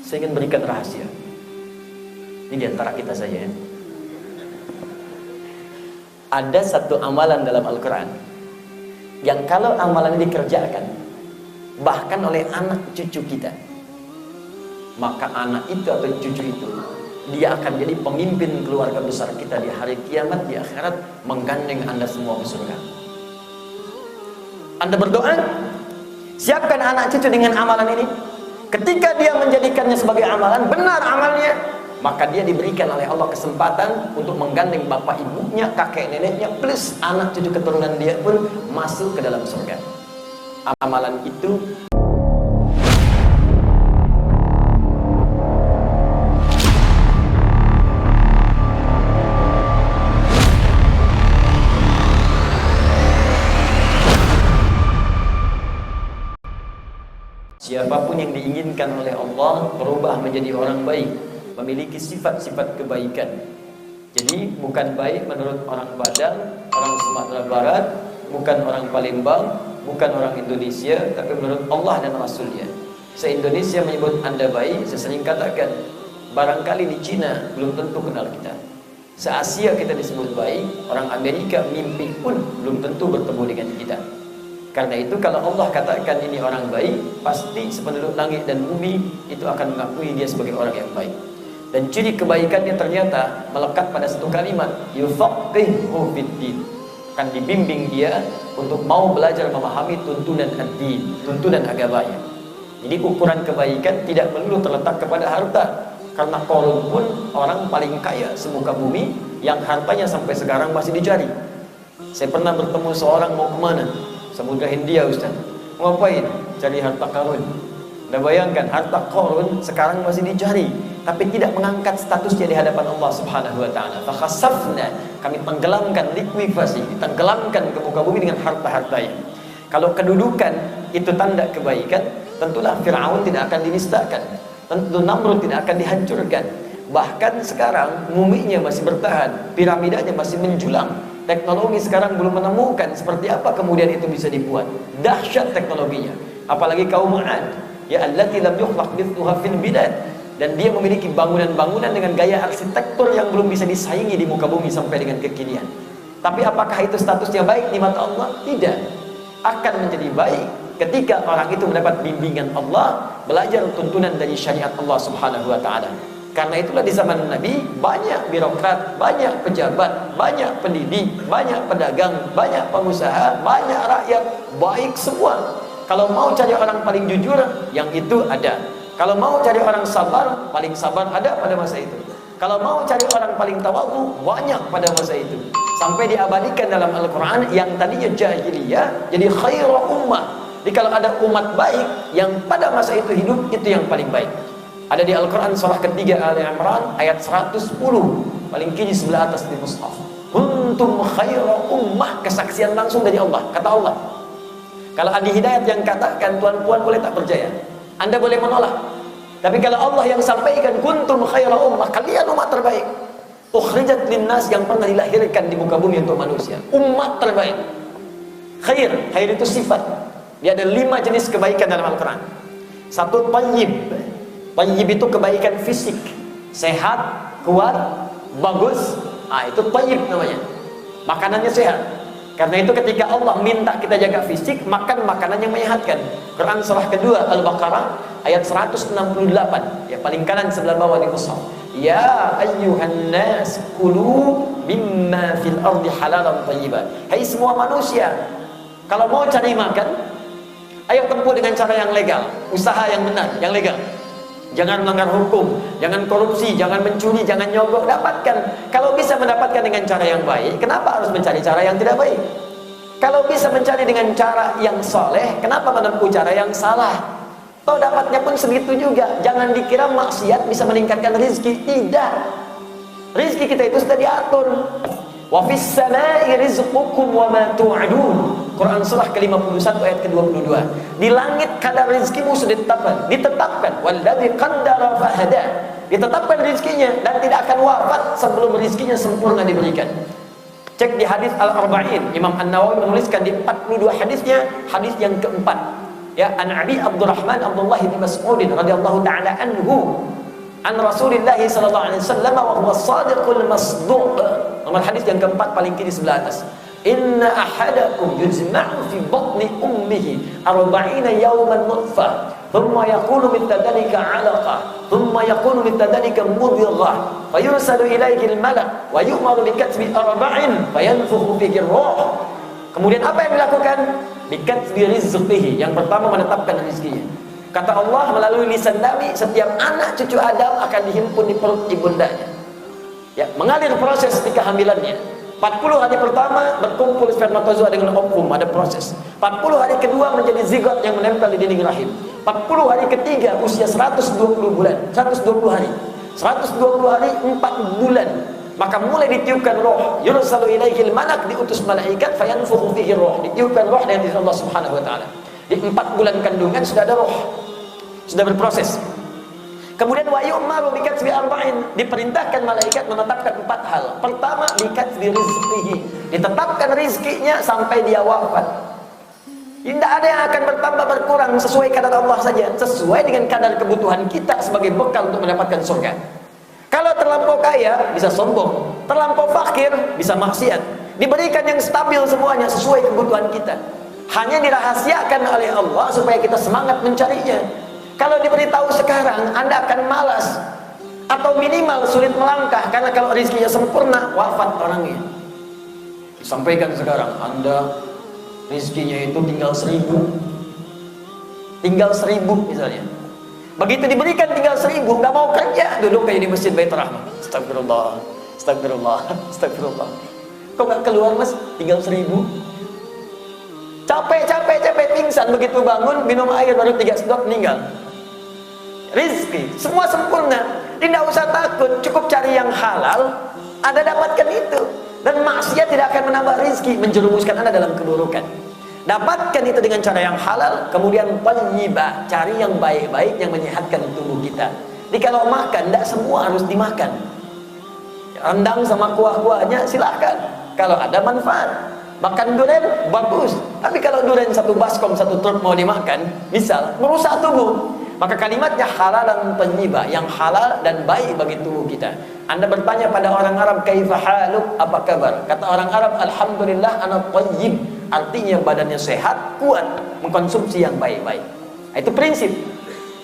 Saya ingin berikan rahasia. Ini diantara kita saja ya. Ada satu amalan dalam Al-Quran yang kalau amalan ini dikerjakan bahkan oleh anak cucu kita, maka anak itu atau cucu itu dia akan jadi pemimpin keluarga besar kita di hari kiamat, di akhirat, menggandeng Anda semua ke surga. Anda berdoa, siapkan anak cucu dengan amalan ini. Ketika dia menjadikannya sebagai amalan, benar amalnya, maka dia diberikan oleh Allah kesempatan untuk menggandeng bapak ibunya, kakek neneknya, plus anak cucu keturunan dia pun masuk ke dalam surga. Amalan itu siapapun yang diinginkan oleh Allah berubah menjadi orang baik, memiliki sifat-sifat kebaikan. Jadi bukan baik menurut orang Padang, orang Sumatera Barat, bukan orang Palembang, bukan orang Indonesia, tapi menurut Allah dan Rasulnya. Se-Indonesia menyebut Anda baik, saya sering katakan, barangkali di Cina belum tentu kenal kita. Se-Asia kita disebut baik, orang Amerika mimpi pun belum tentu bertemu dengan kita. Karena itu kalau Allah katakan ini orang baik, pasti sependuduk langit dan bumi itu akan mengakui dia sebagai orang yang baik. Dan ciri kebaikannya ternyata melekat pada satu kalimat, yufaqihu fiddin, akan dibimbing dia untuk mau belajar memahami tuntunan ad-din, tuntunan agamanya. Jadi ukuran kebaikan tidak melulu terletak kepada harta. Karena Qarun pun orang paling kaya semuka bumi yang hartanya sampai sekarang masih dicari. Saya pernah bertemu seorang mau kemana? Samudra Hindia, Ustaz. Mau ngapain? Cari harta Qarun. Anda bayangkan harta Qarun sekarang masih dicari, tapi tidak mengangkat statusnya di hadapan Allah Subhanahu wa taala. Fa khasafna, kami tenggelamkan, likuifasi, tenggelamkan ke muka bumi dengan harta-hartanya. Kalau kedudukan itu tanda kebaikan, tentulah Firaun tidak akan dinistakan. Tentu Namrud tidak akan dihancurkan. Bahkan sekarang muminya masih bertahan, piramidanya masih menjulang. Teknologi sekarang belum menemukan seperti apa kemudian itu bisa dibuat. Dahsyat teknologinya. Apalagi kaum Ad, ya allati lam yukhlaq mithluha fil bilad, dan dia memiliki bangunan-bangunan dengan gaya arsitektur yang belum bisa disaingi di muka bumi sampai dengan kekinian. Tapi apakah itu statusnya baik di mata Allah? Tidak. Akan menjadi baik ketika orang itu mendapat bimbingan Allah, belajar tuntunan dari syariat Allah Subhanahu wa taala. Karena itulah di zaman Nabi banyak birokrat, banyak pejabat, banyak pendidik, banyak pedagang, banyak pengusaha, banyak rakyat, baik semua. Kalau mau cari orang paling jujur, yang itu ada. Kalau mau cari orang sabar, paling sabar ada pada masa itu. Kalau mau cari orang paling tawadhu, banyak pada masa itu. Sampai diabadikan dalam Al-Quran yang tadinya jahiliyah jadi khairu ummah. Jadi kalau ada umat baik yang pada masa itu hidup, itu yang paling baik. Ada di Al-Quran surah ketiga Ali Imran ayat 110, paling kiri sebelah atas di mushaf. Kuntum khairu ummah, kesaksian langsung dari Allah, kata Allah. Kalau Adi Hidayat yang katakan, tuan-puan boleh tak percaya, Anda boleh menolak. Tapi kalau Allah yang sampaikan kuntum khairu ummah, kalian umat terbaik, ukhrijat linnas, yang pernah dilahirkan di muka bumi untuk manusia, umat terbaik. Khair, khair itu sifat. Dia ada 5 jenis kebaikan dalam Al-Quran. Satu, tayyib. Tayyib itu kebaikan fisik, sehat, kuat, bagus. Itu tayyib namanya. Makanannya sehat. Karena itu ketika Allah minta kita jaga fisik, makan makanan yang menyehatkan. Quran surah kedua Al-Baqarah ayat 168, ya paling kanan sebelah bawah di mushaf. Ya ayyuhan nas kulu mimma fil ardi halalan thayyiban. Hai semua manusia, kalau mau cari makan, ayo tempuh dengan cara yang legal, usaha yang benar, yang legal. Jangan melanggar hukum, jangan korupsi, jangan mencuri, jangan nyogok. Dapatkan. Kalau bisa mendapatkan dengan cara yang baik, kenapa harus mencari cara yang tidak baik? Kalau bisa mencari dengan cara yang soleh, kenapa menempuh cara yang salah? Toh dapatnya pun segitu juga. Jangan dikira maksiat bisa meningkatkan rezeki. Tidak. Rezeki kita itu sudah diatur. Wa fis samai rizqukum wa ma tu'adun. Quran surah ke-51 ayat ke-22. Di langit kadar rezekimu sudah ditetapkan. Walladzi qaddara fahada. Ditetapkan rezekinya dan tidak akan wafat sebelum rezekinya sempurna diberikan. Cek di hadis Al-Arba'in, Imam An-Nawawi menuliskan di 42 hadisnya, hadis yang keempat. Ya, an Abi Abdurrahman Abdullah bin Mas'ud radhiyallahu taala anhu an Rasulillah sallallahu alaihi wasallam wa huwa shadiqul masduq. Nomor hadis yang keempat paling kiri sebelah atas. Inna ahadakum yujma'u fi batni ummihi 40 yawman nutfah thumma yakunu min dzalika 'alaqah thumma yakunu min dzalika mudghah fayursalu ilaihi al-malak wa yu'maru bi katbi arba'in fayanfukhu fihi ar-ruh. Kemudian apa yang dilakukan? Bi katbi rizqihi. Yang pertama menetapkan rezekinya. Kata Allah melalui lisan Nabi, setiap anak cucu Adam akan dihimpun di perut ibundanya. Ya, mengalir proses kehamilannya. 40 hari pertama berkumpul spermatozoa dengan ovum, ada proses. 40 hari kedua menjadi zigot yang menempel di dinding rahim. 40 hari ketiga usia 120 bulan, 120 hari. 120 hari 4 bulan. Maka mulai ditiupkan roh. Yursalu ilaihil malak, diutus malaikat fayanfukhu fihi roh. Ditiupkan roh dari Allah Subhanahu wa taala. Di 4 bulan kandungan sudah ada roh. Sudah berproses. Kemudian wa yu'maru bi katbi arba'in, diperintahkan malaikat menetapkan 4 hal. Pertama, bi katbi rizqihi, ditetapkan rizkinya sampai dia wafat. Tidak ada yang akan bertambah berkurang, sesuai kadar Allah saja, sesuai dengan kadar kebutuhan kita sebagai bekal untuk mendapatkan surga. Kalau terlampau kaya bisa sombong, terlampau fakir bisa maksiat. Diberikan yang stabil semuanya sesuai kebutuhan kita. Hanya dirahasiakan oleh Allah supaya kita semangat mencarinya. Kalau diberitahu sekarang, Anda akan malas atau minimal sulit melangkah, karena kalau rezekinya sempurna, wafat orangnya. Disampaikan sekarang, Anda rezekinya itu tinggal 1000, tinggal 1000 misalnya. Begitu diberikan tinggal 1000, nggak mau kerja, duduk kayak di Masjid Baitur Rahmah. Astagfirullah, astagfirullah, astagfirullah. Kok nggak keluar mas? Tinggal 1000. Capek pingsan, begitu bangun minum air baru 3 sedot meninggal. Rizki semua sempurna, tidak usah takut, cukup cari yang halal, Anda dapatkan itu. Dan maksiat tidak akan menambah rizki, menjerumuskan Anda dalam keburukan. Dapatkan itu dengan cara yang halal. Kemudian thayyibah, cari yang baik-baik yang menyehatkan tubuh kita. Jadi kalau makan, tidak semua harus dimakan. Rendang sama kuah-kuahnya silahkan, kalau ada manfaat. Makan durian bagus, tapi kalau durian 1 baskom 1 truk mau dimakan, misal merusak tubuh. Maka kalimatnya halalan thayyibah, yang halal dan baik bagi tubuh kita. Anda bertanya pada orang Arab, kaifa haluk, apa kabar? Kata orang Arab, alhamdulillah ana thayyib. Artinya badannya sehat, kuat, mengkonsumsi yang baik-baik. Itu prinsip.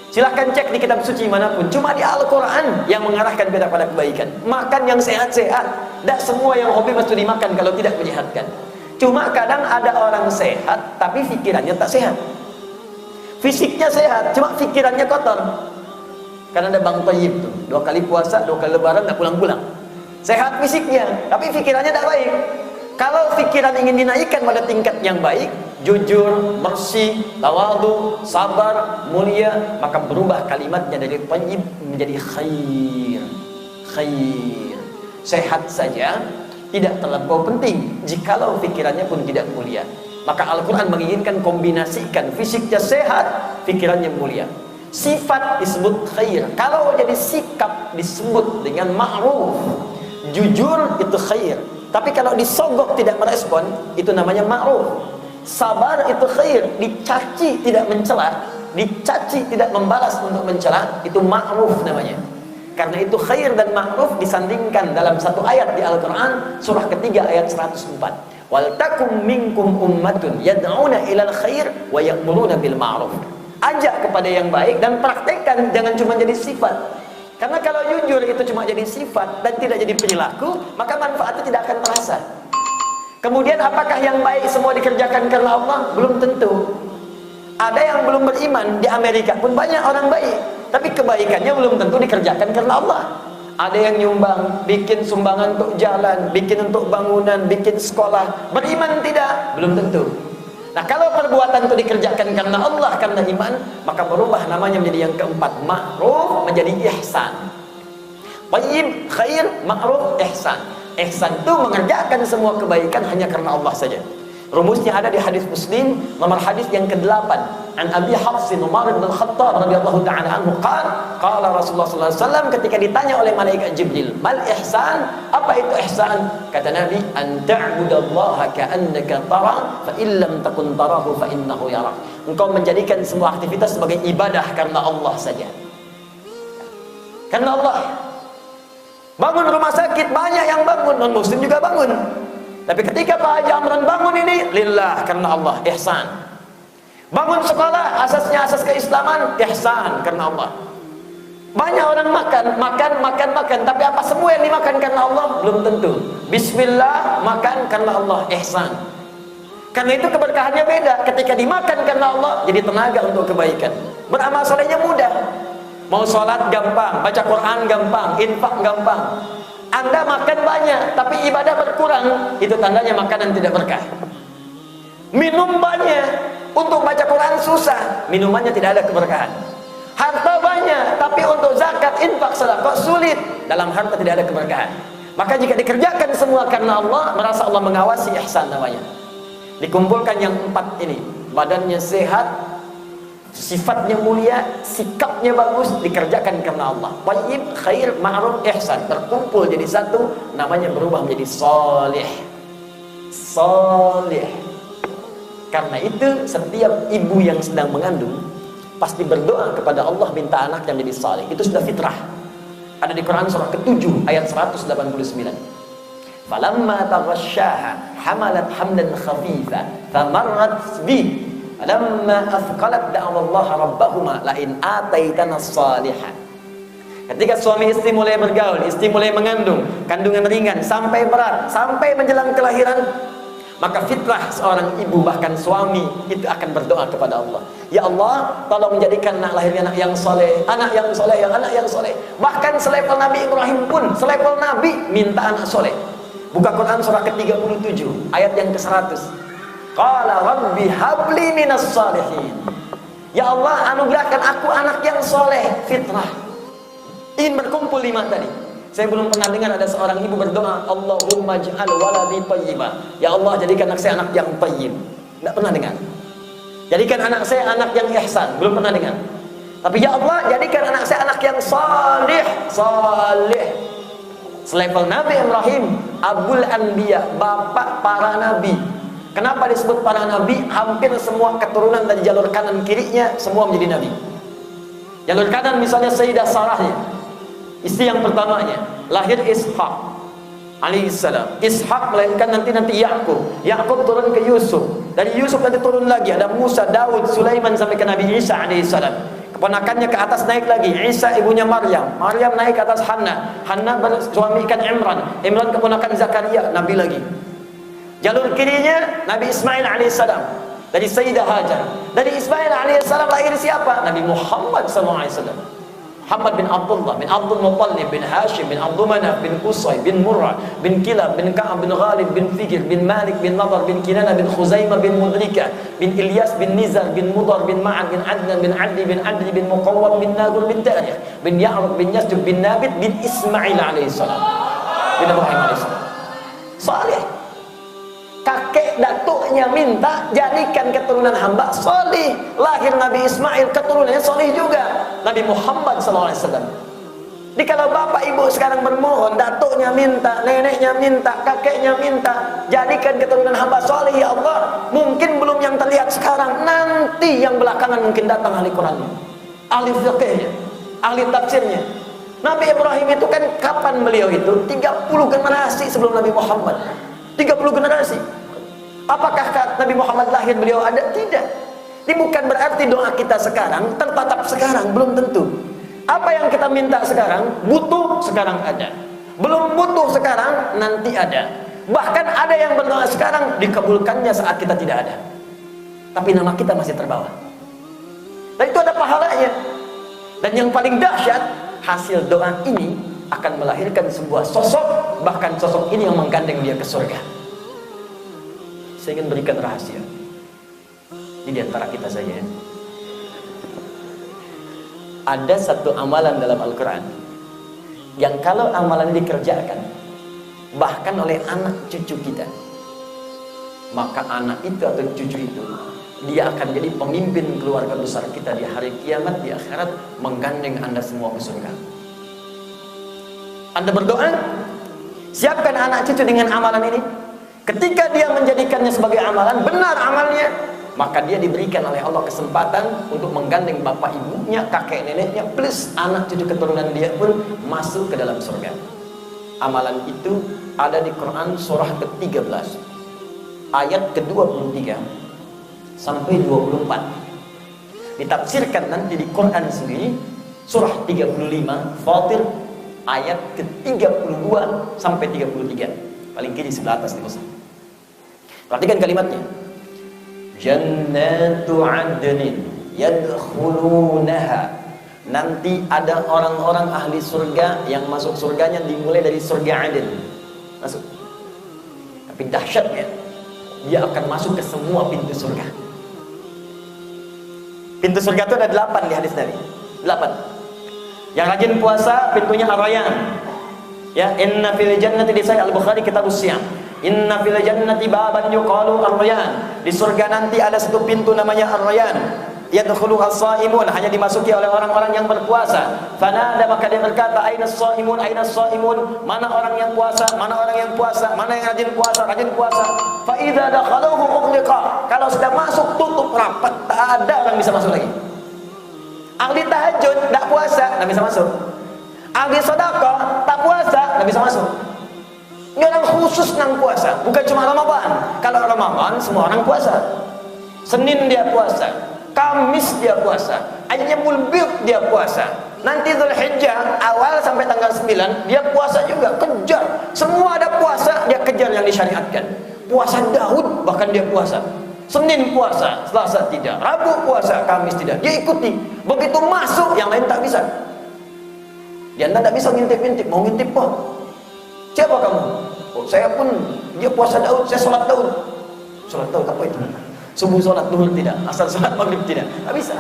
Silahkan cek di kitab suci manapun, cuma di Al-Quran yang mengarahkan kita pada kebaikan. Makan yang sehat-sehat. Tidak semua yang hobi mesti dimakan kalau tidak menyehatkan. Cuma kadang ada orang sehat tapi pikirannya tak sehat. Fisiknya sehat, cuma pikirannya kotor. Karena ada Bang Tayyib tuh, 2 kali puasa, 2 kali lebaran tak pulang-pulang. Sehat fisiknya, tapi pikirannya tak baik. Kalau pikiran ingin dinaikkan pada tingkat yang baik, jujur, bersih, tawadhu, sabar, mulia, maka berubah kalimatnya dari tayyib menjadi khair. Khair. Sehat saja tidak terlampau penting jikalau pikirannya pun tidak mulia. Maka Al-Quran menginginkan kombinasikan fisiknya sehat, pikirannya mulia. Sifat disebut khair. Kalau jadi sikap disebut dengan ma'ruf. Jujur itu khair. Tapi kalau disogok tidak merespon, itu namanya ma'ruf. Sabar itu khair. Dicaci tidak mencela, dicaci tidak membalas untuk mencela, itu ma'ruf namanya. Karena itu khair dan ma'ruf disandingkan dalam satu ayat di Al-Quran, surah ketiga ayat 104. Wal takum minkum ummatun yad'una ilal khair wa ya'muruna bil ma'ruf. Ajak kepada yang baik dan praktekkan, jangan cuma jadi sifat. Karena kalau jujur itu cuma jadi sifat dan tidak jadi perilaku, maka manfaatnya tidak akan terasa. Kemudian apakah yang baik semua dikerjakan karena Allah? Belum tentu. Ada yang belum beriman, di Amerika pun banyak orang baik, tapi kebaikannya belum tentu dikerjakan karena Allah. Ada yang nyumbang, bikin sumbangan untuk jalan, bikin untuk bangunan, bikin sekolah. Beriman tidak? Belum tentu. Nah, kalau perbuatan itu dikerjakan karena Allah, karena iman, maka berubah namanya menjadi yang keempat, ma'ruf menjadi ihsan. Thayyib, khair, ma'ruf, ihsan. Ihsan itu mengerjakan semua kebaikan hanya karena Allah saja. Rumusnya ada di hadis Muslim, nomor hadis yang ke-8. an Abi Hafs Umar bin Khattab radhiyallahu ta'ala anhu qala Rasulullah sallallahu alaihi wasallam ketika ditanya oleh malaikat Jibril, "Mal ihsan?" Apa itu ihsan? Kata Nabi, "An ta'budallaha ka'annaka tara, fa in lam takun tarahu fa innahu yarak." Engkau menjadikan semua aktivitas sebagai ibadah karena Allah saja. Karena Allah. Bangun rumah sakit, banyak yang bangun, non muslim juga bangun. Tapi ketika Pak Haji Amran bangun ini lillah, karena Allah, ihsan. Bangun sekolah, asasnya asas keislaman, ihsan, karena Allah. Banyak orang makan, tapi apa semua yang dimakan karena Allah? Belum tentu. Bismillah, makan karena Allah, ihsan. Karena itu keberkahannya beda. Ketika dimakan karena Allah, jadi tenaga untuk kebaikan. Beramal solehnya mudah. Mau sholat gampang, baca Quran gampang, infak gampang. Anda makan banyak, tapi ibadah berkurang, itu tandanya makanan tidak berkah. Minum banyak, untuk baca Quran susah, minumannya tidak ada keberkahan. Harta banyak, tapi untuk zakat, infak, sedekah sulit, dalam harta tidak ada keberkahan. Maka jika dikerjakan semua karena Allah, merasa Allah mengawasi, ihsan namanya. Dikumpulkan yang 4 ini, badannya sehat, sifatnya mulia, sikapnya bagus, dikerjakan karena Allah. Thayyib, khair, ma'ruf, ihsan, terkumpul jadi satu, namanya berubah menjadi salih. Salih. Karena itu setiap ibu yang sedang mengandung pasti berdoa kepada Allah minta anak yang menjadi salih. Itu sudah fitrah. Ada di Quran surah ke-7 ayat 189. Falamma taghasyaha hamalat hamlan khafifa famarrat bi Alamma afqalat da'awallaha rabbahuma la'in ataitana salihan. Ketika suami istri mulai bergaul, istri mulai mengandung, kandungan ringan sampai berat, sampai menjelang kelahiran, maka fitrah seorang ibu bahkan suami itu akan berdoa kepada Allah. Ya Allah, tolong menjadikan anak lahirnya anak yang soleh, anak yang soleh, anak yang soleh. Bahkan selevel Nabi Ibrahim pun, selevel Nabi minta anak soleh. Buka Quran surah ke-37 ayat yang ke-100. Qala rabbi habli minas salihin. Ya Allah, anugerahkan aku anak yang soleh, fitrah. Ingin berkumpul 5 tadi. Saya belum pernah dengar ada seorang ibu berdoa, Allahumma ja'al waladi thayyibah. Ya Allah, jadikan anak saya anak yang thayyib. Tidak pernah dengar. Jadikan anak saya anak yang ihsan, belum pernah dengar. Tapi ya Allah, jadikan anak saya anak yang salih, salih. Selevel Nabi Ibrahim, Abul Anbiya, bapak para nabi. Kenapa disebut para nabi? Hampir semua keturunan dari jalur kanan kirinya semua menjadi nabi. Jalur kanan misalnya Sayyidah Sarahnya, istri yang pertamanya, lahir Ishak alaihissalam. Ishak melahirkan nanti Yakub. Yakub turun ke Yusuf. Dari Yusuf nanti turun lagi ada Musa, Daud, Sulaiman sampai ke Nabi Isa alaihissalam. Keponakannya ke atas naik lagi, Isa ibunya Maryam. Maryam naik ke atas Hannah. Hannah bersuamikan Imran. Imran keponakan Zakaria, nabi lagi. Jalur kirinya Nabi Ismail alaihissalam dari Sayyidah Hajar. Dari Ismail alaihissalam lahir siapa? Nabi Muhammad SAW. Muhammad bin Abdullah bin Abdul Muttalib bin Hashim bin Abdul Manaf bin Qusay bin Murrah bin Kilab bin Ka'ab bin Ghalib bin Fikir bin Malik bin Nadar bin Kinana bin Khuzaimah bin Mudrika bin Ilyas bin Nizar bin Mudar bin Ma'ad bin Adnan bin Adli bin Adli bin Muqawwam bin Nagur bin Tarikh bin Ya'rub bin Yasjub bin Nabit bin Ismail alaihissalam bin Ibrahim alaihissalam. Salih. Kakek datuknya minta jadikan keturunan hamba solih. Lahir Nabi Ismail, keturunannya solih juga, Nabi Muhammad SAW. Jadi kalau bapak ibu sekarang bermohon, datuknya minta, neneknya minta, kakeknya minta, jadikan keturunan hamba solih ya Allah. Mungkin belum yang terlihat sekarang, nanti yang belakangan mungkin datang ahli Qurannya, ahli fiqhnya, ahli tafsirnya. Nabi Ibrahim itu kan kapan beliau itu? 30 generasi sebelum Nabi Muhammad. 30 generasi. Apakah Nabi Muhammad lahir beliau ada? Tidak. Ini bukan berarti doa kita sekarang tertatap sekarang, belum tentu. Apa yang kita minta sekarang butuh sekarang ada. Belum butuh sekarang nanti ada. Bahkan ada yang berdoa sekarang dikabulkannya saat kita tidak ada. Tapi nama kita masih terbawa. Dan itu ada pahalanya. Dan yang paling dahsyat, hasil doa ini akan melahirkan sebuah sosok, bahkan sosok ini yang menggandeng dia ke surga. Saya ingin berikan rahasia. Ini di antara kita saja. Ada satu amalan dalam Al-Quran yang kalau amalan ini dikerjakan bahkan oleh anak cucu kita, maka anak itu atau cucu itu Dia akan jadi pemimpin keluarga besar kita di hari kiamat, di akhirat, menggandeng Anda semua ke surga. Anda berdoa, siapkan anak cucu dengan amalan ini. Ketika dia menjadikannya sebagai amalan, benar amalnya, maka dia diberikan oleh Allah kesempatan untuk menggandeng bapak ibunya, kakek neneknya, plus anak cucu keturunan dia pun masuk ke dalam surga. Amalan itu ada di Quran surah ke-13 ayat ke-23 sampai 24. Ditafsirkan nanti di Quran sendiri surah 35 Fatir ayat ke-32 sampai 33, paling kiri sebelah atas nih. Perhatikan kalimatnya. Jannatu 'adnin yadkhulunaha. Nanti ada orang-orang ahli surga yang masuk surganya dimulai dari surga Aden. Masuk. Tapi dahsyatnya, dia akan masuk ke semua pintu surga. Pintu surga itu ada 8 di hadis Nabi. 8. Yang rajin puasa pintunya Ar-Rayyan. Ya, inna fil jannati di Sahih Al-Bukhari kitabus Shiyam. Inna fil jannati baban yuqalu Ar-Rayyan. Di surga nanti ada satu pintu namanya Ar-Rayyan. Yadkhuluha as-shaimun, hanya dimasuki oleh orang-orang yang berpuasa. Fanada, maka dia berkata, aina as-shaimun, aina as-shaimun, mana orang yang puasa, mana orang yang puasa, mana yang rajin puasa, rajin puasa. Fa idza dakhaluhu ughliqa, kalau sudah masuk tutup rapat, tak ada orang bisa masuk lagi. Ahli tahajud tak puasa, tak bisa masuk. Ahli sedekah tak puasa, tak bisa masuk. Ini orang khusus nang puasa, bukan cuma Ramadan. Kalau Ramadan semua orang puasa. Senin dia puasa, Kamis dia puasa, Ayyamul Bid dia puasa. Nanti Dzulhijjah awal sampai tanggal 9 dia puasa juga, kejar. Semua ada puasa, dia kejar yang disyariatkan. Puasa Daud bahkan dia puasa. Senin puasa, Selasa tidak, Rabu puasa, Kamis tidak. Dia ikuti. Begitu masuk yang lain tak bisa. Dia tak bisa ngintip-ngintip, mau ngintip kok. Siapa kamu? Oh, saya pun dia puasa Daud, saya sholat Daud. Sholat Daud apa itu? Subuh sholat duhur tidak, asar sholat maghrib tidak, tak bisa.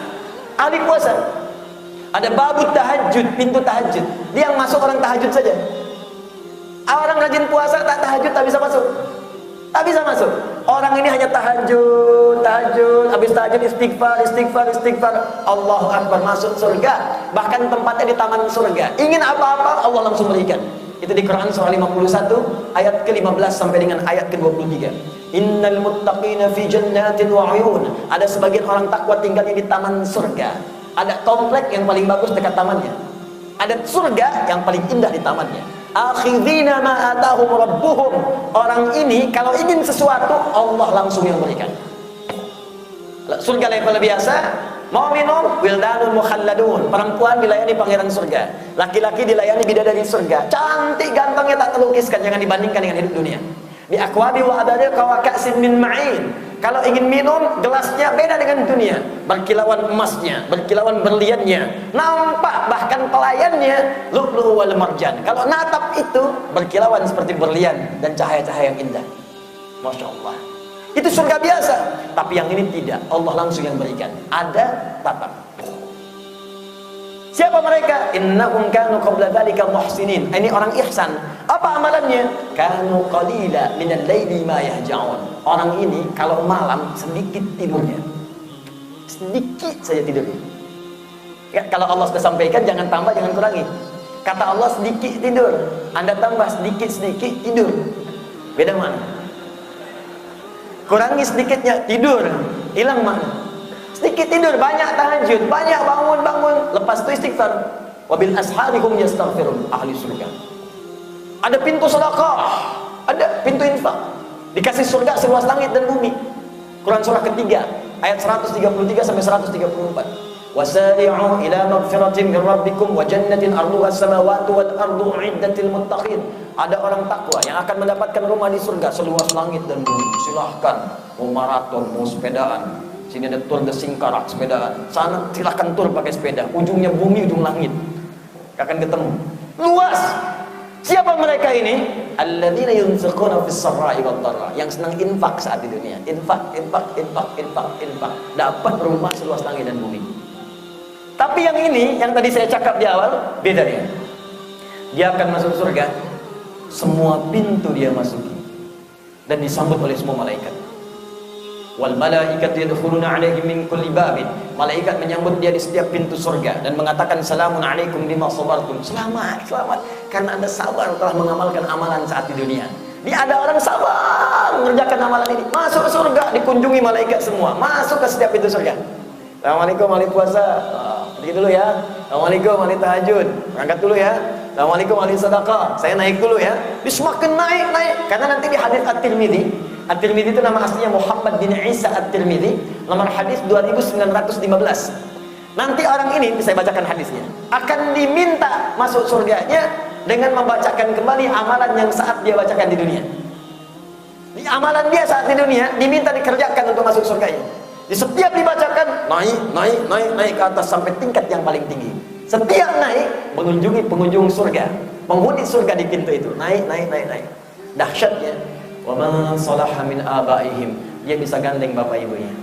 Ahli puasa. Ada babut tahajud, pintu tahajud. Dia yang masuk orang tahajud saja. Orang rajin puasa tak tahajud tak bisa masuk. Tak bisa masuk. Orang ini hanya tahajud, habis tahajud istighfar. Allahu Akbar, masuk surga. Bahkan tempatnya di taman surga. Ingin apa-apa Allah langsung berikan. Itu di Quran surah 51 ayat ke-15 sampai dengan ayat ke-23. Innal muttaqina fi jannatin wa 'uyun. Ada sebagian orang takwa tinggalnya di taman surga. Ada komplek yang paling bagus dekat tamannya. Ada surga yang paling indah di tamannya. Akhidina ma atahum rabbuhum. Orang ini kalau ingin sesuatu Allah langsung yang berikan. Surga level biasa, mau minum wildanun mukhalladun, perempuan dilayani pangeran surga, laki-laki dilayani bidadari surga, cantik gantengnya tak terlukiskan, jangan dibandingkan dengan hidup dunia. Di akwabi wa adariqa wa ka'sin min ma'in. Kalau ingin minum, gelasnya beda dengan dunia, berkilauan emasnya, berkilauan berliannya, nampak bahkan pelayannya lu'lu' wal marjan. Kalau natap itu berkilauan seperti berlian dan cahaya-cahaya yang indah. Masya Allah. Itu surga biasa, tapi yang ini tidak. Allah langsung yang berikan. Ada tatap. Siapa mereka? Innahum kanu qabla dzalika muhsinin. Ini orang ihsan. Apa amalannya? Kanu qalila minal laili ma yahja'un. Orang ini kalau malam sedikit tidurnya. Sedikit saja tidurnya. Ya, kalau Allah sudah sampaikan jangan tambah, jangan kurangi. Kata Allah sedikit tidur. Anda tambah sedikit-sedikit tidur. Beda mana? Kurangi sedikitnya tidur, hilang mana? Sedikit tidur, banyak tahajud, banyak bangun, lepas itu istighfar. Wabil asharihum yastaghfirun, ahli surga. Ada pintu sedekah, ada pintu infak. Dikasih surga seluas langit dan bumi. Quran surah ketiga ayat 133 sampai 134. Wasari'u ila magfiratin min rabbikum wa jannatin arduha as-samawati wal ardu uiddatil muttaqin. Ada orang takwa yang akan mendapatkan rumah di surga seluas langit dan bumi. Silahkan mau maraton, mau sepedaan. Sini ada tur de Singkarak sepedaan. Sana silahkan tur pakai sepeda. Ujungnya bumi, ujung langit. Akan ketemu. Luas. Siapa mereka ini? Alladzina yunfiquna fis sarra'i wad dharra. Yang senang infak saat di dunia. Infak. Dapat rumah seluas langit dan bumi. Tapi yang ini, yang tadi saya cakap di awal, beda dia. Dia akan masuk surga, semua pintu dia masuki dan disambut oleh semua malaikat. Wal malaikatu yadkhuluna 'alaihim min kulli babin. Malaikat menyambut dia di setiap pintu surga dan mengatakan salamun 'alaikum bima sabartum. Selamat, selamat karena Anda sabar telah mengamalkan amalan saat di dunia. Dia ada orang sabar mengerjakan amalan ini, masuk ke surga, dikunjungi malaikat semua, masuk ke setiap pintu surga. Assalamualaikum ahli puasa. Pergi dulu ya. Assalamualaikum ahli tahajud. Berangkat dulu ya. Assalamualaikum ahli sedekah. Saya naik dulu ya. Dia semakin naik karena nanti di hadis At-Tirmidzi. At-Tirmidzi itu nama aslinya Muhammad bin Isa At-Tirmidzi, nomor hadis 2915. Nanti orang ini, saya bacakan hadisnya, akan diminta masuk surganya dengan membacakan kembali amalan yang saat dia bacakan di dunia. Di amalan dia saat di dunia diminta dikerjakan untuk masuk surganya. Di setiap dibacakan naik ke atas sampai tingkat yang paling tinggi. Setiap naik mengunjungi pengunjung surga, penghuni surga di pintu itu. Naik. Dahsyatnya, wa man salaha min abaihim, dia bisa gandeng bapak ibunya,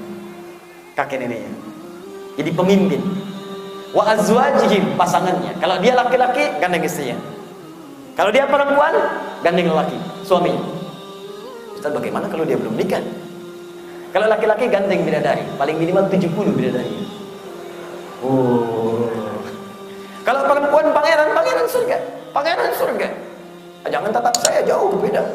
kakek neneknya. Jadi pemimpin. Wa azwajihim, pasangannya. Kalau dia laki-laki, gandeng istrinya. Kalau dia perempuan, gandeng lelaki, suaminya. Ustaz, bagaimana kalau dia belum nikah? Kalau laki-laki gandeng bidadari, paling minimal 70 bidadari. Oh. Kalau perempuan pangeran surga. Pangeran surga. Jangan tatap saya, jauh beda.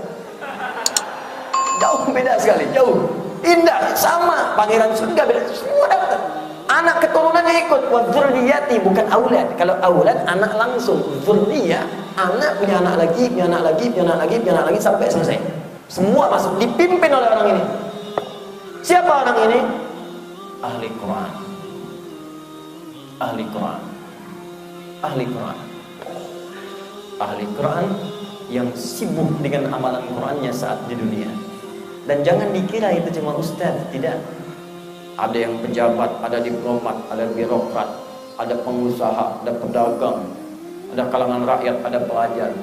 Jauh beda sekali, jauh. Indah, sama, pangeran surga beda, semua dapat. Anak keturunannya ikut, wa dzurriyyati, bukan aulad. Kalau aulad anak langsung, dzurriyyah, anak punya anak lagi, punya anak lagi, punya anak lagi, punya anak lagi sampai selesai. Semua masuk, dipimpin oleh orang ini. Siapa orang ini? Ahli Quran. Ahli Quran. Ahli Quran. Ahli Quran yang sibuk dengan amalan Qurannya saat di dunia. Dan jangan dikira itu cuma ustaz, tidak. Ada yang pejabat, ada diplomat, ada birokrat, ada pengusaha, ada pedagang, ada kalangan rakyat, ada pelajar.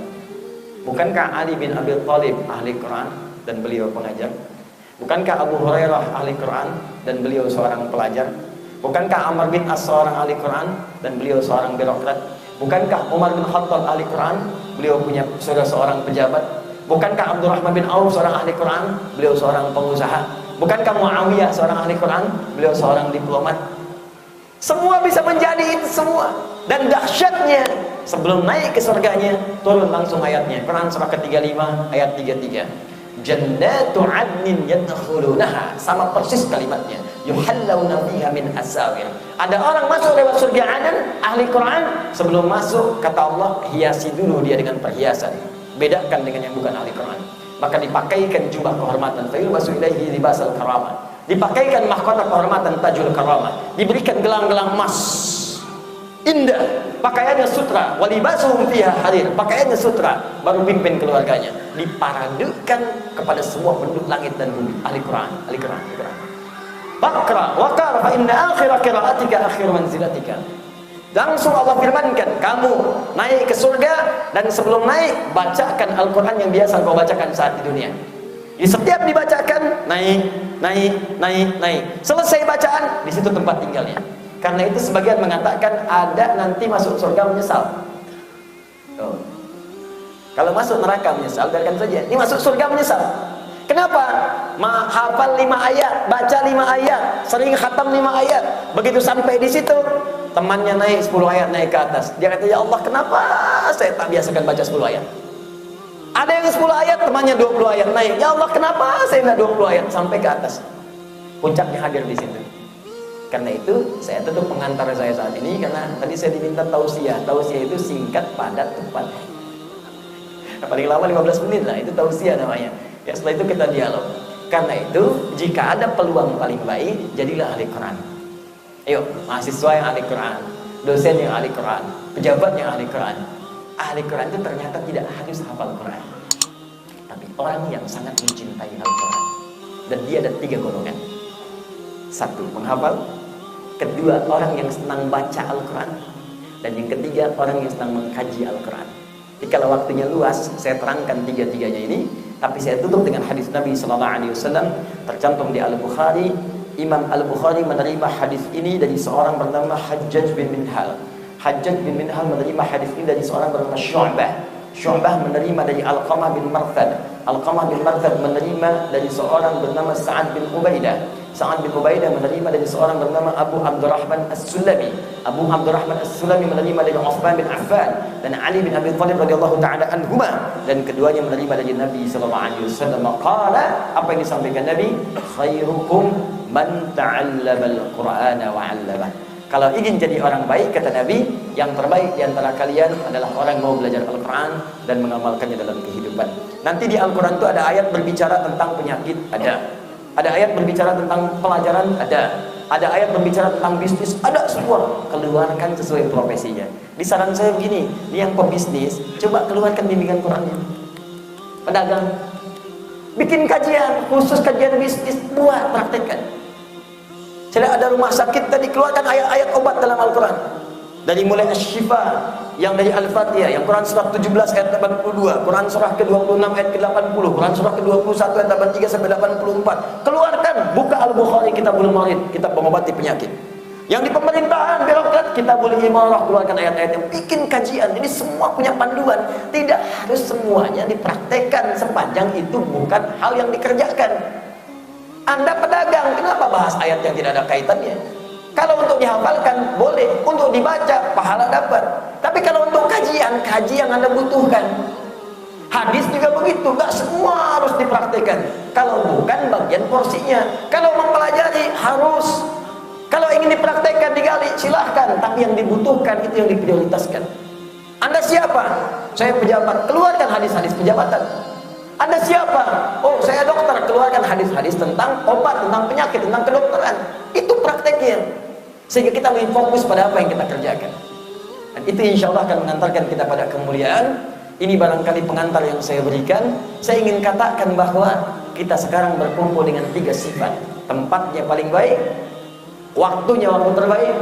Bukankah Ali bin Abi Thalib ahli Quran dan beliau pengajar? Bukankah Abu Hurairah ahli Quran dan beliau seorang pelajar? Bukankah Amr bin As seorang ahli Quran dan beliau seorang birokrat? Bukankah Umar bin Khattab ahli Quran, beliau punya seorang pejabat? Bukankah Abdurrahman bin Auf seorang ahli Quran, beliau seorang pengusaha? Bukankah Muawiyah seorang ahli Quran, beliau seorang diplomat? Semua bisa menjadi itu semua. Dan dahsyatnya, sebelum naik ke surganya, turun langsung ayatnya. Quran surah ke-35 ayat 33. Jannatu 'adnin yadkhulunaha, sama persis kalimatnya. Yuhallawna fiha min asawir. Ada orang masuk lewat surga Aden, ahli Quran, sebelum masuk kata Allah, hiasi dulu dia dengan perhiasan. Bedakan dengan yang bukan ahli Quran. Maka dipakaikan jubah kehormatan, fayulbasu ilaihi libasal karamah. Dipakaikan mahkota kehormatan, tajul karamah. Diberikan gelang-gelang emas indah, pakaiannya sutra, walibasuhum fiha harir, pakaiannya sutra, baru pimpin keluarganya. Diparadukan kepada semua penduduk langit dan bumi. Ahli Quran, ahli Quran, ahli Quran. Bakra, wakar, fa inna akhira qiraatika akhir manzilatika. Langsung Allah firmankan, kamu naik ke surga, dan sebelum naik, bacakan Al-Quran yang biasa kau bacakan saat di dunia. Di setiap dibacakan, naik. Selesai bacaan, di situ tempat tinggalnya. Karena itu sebagian mengatakan ada nanti masuk surga menyesal. Oh. Kalau masuk neraka menyesal, biarkan saja. Ini masuk surga menyesal. Kenapa? Hafal 5 ayat, baca 5 ayat, sering khatam 5 ayat. Begitu sampai di situ, temannya naik 10 ayat naik ke atas. Dia kata, ya Allah, kenapa saya tak biasakan baca 10 ayat? Ada yang 10 ayat, temannya 20 ayat naik. Ya Allah, kenapa saya tidak 20 ayat sampai ke atas? Puncaknya hadir di situ. Karena itu saya tutup pengantar saya saat ini, karena tadi saya diminta tausiah. Tausiah itu singkat, padat, tepat. Paling lama 15 menit lah, itu tausiah namanya. Ya, setelah itu kita dialog. Karena itu jika ada peluang paling baik, jadilah ahli Quran. Ayo, mahasiswa yang ahli Quran, dosen yang ahli Quran, pejabat yang ahli Quran. Ahli Quran itu ternyata tidak harus hafal Quran, tapi orang yang sangat mencintai Al-Quran. Dan dia ada 3 golongan. 1, menghafal. 2, orang yang senang baca Al-Quran. Dan yang 3, orang yang senang mengkaji Al-Quran. Jadi kalau waktunya luas, saya terangkan 3-tiganya ini. Tapi saya tutup dengan hadis Nabi SAW tercantum di Al-Bukhari. Imam Al-Bukhari menerima hadis ini dari seorang bernama Hajjaj bin Minhal. Hajjaj bin Minhal menerima hadis ini dari seorang bernama Syu'bah. Syu'bah menerima dari Alqamah bin Marthad. Alqamah bin Marthad menerima dari seorang bernama Sa'ad bin Ubaidah. Sa'ad bin Ubaidah menerima dari seorang bernama Abu Abdurrahman As-Sulami. Abu Abdurrahman As-Sulami menerima dari Uthman bin Affan dan Ali bin Abi Thalib radhiyallahu taala anhuma, dan keduanya menerima dari Nabi sallallahu alaihi wasallam. Qala, apa yang disampaikan Nabi? Khairukum man ta'allama al-Qur'ana wa 'allama. Kalau ingin jadi orang baik, kata Nabi, yang terbaik di antara kalian adalah orang yang mau belajar Al-Quran dan mengamalkannya dalam kehidupan. Nanti di Al-Quran itu ada ayat berbicara tentang penyakit, ada ayat berbicara tentang pelajaran, ada ayat berbicara tentang bisnis, ada semua. Keluarkan sesuai profesinya. Di saran saya begini, ini yang pebisnis, coba keluarkan bimbingan Qurannya. Pedagang, bikin kajian, khusus kajian bisnis, buat, praktekkan. Jadi ada rumah sakit tadi, keluarkan ayat-ayat obat dalam Al-Quran. Dari mulai Asy-Syifa, yang dari Al-Fatihah, yang Quran surah 17 ayat 82, Quran surah ke-26 ayat ke-80, Quran surah ke-21 ayat 83 sampai 84. Keluarkan, buka Al-Bukhari, Kitabul Marid, kitab mengobati penyakit. Yang di pemerintahan, birokrat, Kitabul Imarah, keluarkan ayat-ayat yang bikin kajian. Jadi semua punya panduan. Tidak harus semuanya dipraktekkan, sepanjang itu bukan hal yang dikerjakan. Anda pedagang, kenapa bahas ayat yang tidak ada kaitannya? Kalau untuk dihafalkan, boleh. Untuk dibaca, pahala dapat. Tapi kalau untuk kajian, kaji yang Anda butuhkan. Hadis juga begitu, gak semua harus dipraktekkan. Kalau bukan bagian porsinya. Kalau mempelajari, harus. Kalau ingin dipraktekkan, digali, silahkan. Tapi yang dibutuhkan, itu yang diprioritaskan. Anda siapa? Saya pejabat, keluarkan hadis-hadis pejabatan. Anda siapa? Oh, saya dokter, keluarkan hadis-hadis tentang obat, tentang penyakit, tentang kedokteran. Itu prakteknya. Sehingga kita lebih fokus pada apa yang kita kerjakan. Dan itu insya Allah akan mengantarkan kita pada kemuliaan. Ini barangkali pengantar yang saya berikan. Saya ingin katakan bahwa kita sekarang berkumpul dengan 3 sifat. Tempatnya paling baik, waktunya waktu terbaik,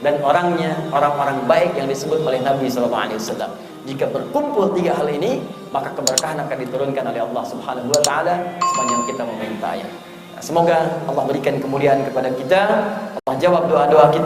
dan orangnya orang-orang baik yang disebut oleh Nabi SAW. Jika berkumpul 3 hal ini, maka keberkahan akan diturunkan oleh Allah Subhanahu wa taala sepanjang kita memintanya. Semoga Allah berikan kemuliaan kepada kita, Allah jawab doa-doa kita.